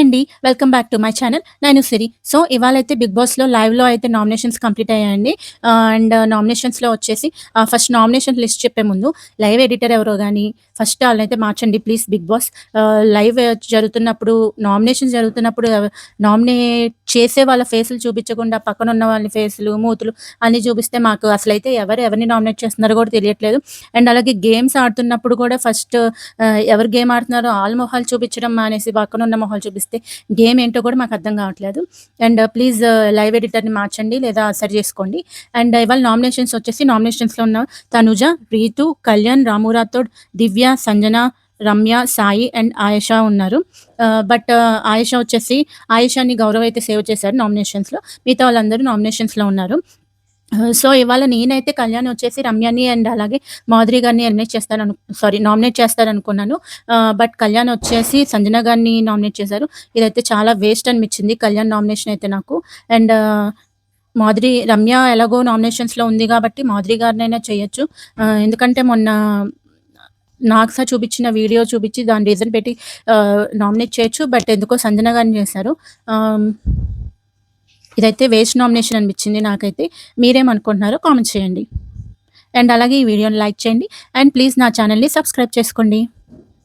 అండి. Welcome back to my channel. నేను సిరి. So, ఇవాళైతే 'big బాస్‌లో' లైవ్‌లో అయితే నామినేషన్స్ కంప్లీట్ అయ్యాయండి. నామినేషన్స్‌లో వచ్చేసి ఫస్ట్ నామినేషన్ లిస్ట్ చెప్పే ముందు లైవ్ ఎడిటర్ ఎవరో గాని ఫస్ట్ ఆళ్ళనైతే మార్చండి ప్లీజ్ 'బిగ్ బాస్'. లైవ్ జరుగుతున్నప్పుడు నామినేషన్స్ జరుగుతున్నప్పుడు నామినేట్ చేసే వాళ్ళ ఫేసులు చూపించకుండా పక్కనున్న వాళ్ళ ఫేసులు, మూతులు అన్నీ చూపిస్తే మాకు అసలైతే ఎవరిని నామినేట్ చేస్తున్నారో కూడా తెలియట్లేదు. అండ్ అలాగే గేమ్స్ ఆడుతున్నప్పుడు కూడా ఫస్ట్ ఎవరు గేమ్ ఆడుతున్నారో ఆళ్ళ మొహాలు చూపించడం మానేసి పక్కనున్న మొహాలు చూపిస్తే గేమ్ ఏంటో కూడా మాకు అర్థం కావట్లేదు. అండ్ ప్లీజ్ లైవ్ ఎడిటర్‌ని మార్చండి లేదా సరి చేసుకోండి. అండ్ ఇవాళ నామినేషన్స్ వచ్చేసి నామినేషన్స్‌లో ఉన్న తనుజ, రీతు, కళ్యాణ్, రాము రాథోడ్, దివ్య, సంజన, రమ్య, సాయి అండ్ ఆయేషా ఉన్నారు. బట్ ఆయేషా వచ్చేసి ఆయేషాని గౌరవ్ అయితే సేవ్ చేశారు నామినేషన్స్‌లో. మిగతా వాళ్ళందరూ నామినేషన్స్‌లో ఉన్నారు. సో, ఇవాళ నేనైతే కళ్యాణ్ వచ్చేసి రమ్యని అండ్ అలాగే మాధురి గారిని నామినేట్ చేస్తారనుకున్నాను. బట్ కళ్యాణ్ వచ్చేసి సంజన గారిని నామినేట్ చేశారు. ఇదైతే చాలా వేస్ట్ అనిపించింది కళ్యాణ్ నామినేషన్ అయితే నాకు. అండ్ రమ్య ఎలాగో నామినేషన్స్‌లో ఉంది కాబట్టి మాధురి గారినైనా చేయొచ్చు. ఎందుకంటే మొన్న నాగ్సా చూపించిన వీడియో చూపించి దాని రీజన్ పెట్టి నామినేట్ చేయొచ్చు. బట్ ఎందుకో సంజన గారిని చేశారు. ఇదైతే వేస్ట్ నామినేషన్ అనిపించింది నాకైతే. మీరేమనుకుంటున్నారో కామెంట్ చేయండి. అండ్ అలాగే ఈ వీడియోని లైక్ చేయండి. అండ్ ప్లీజ్ నా ఛానల్‌ని సబ్స్క్రైబ్ చేసుకోండి.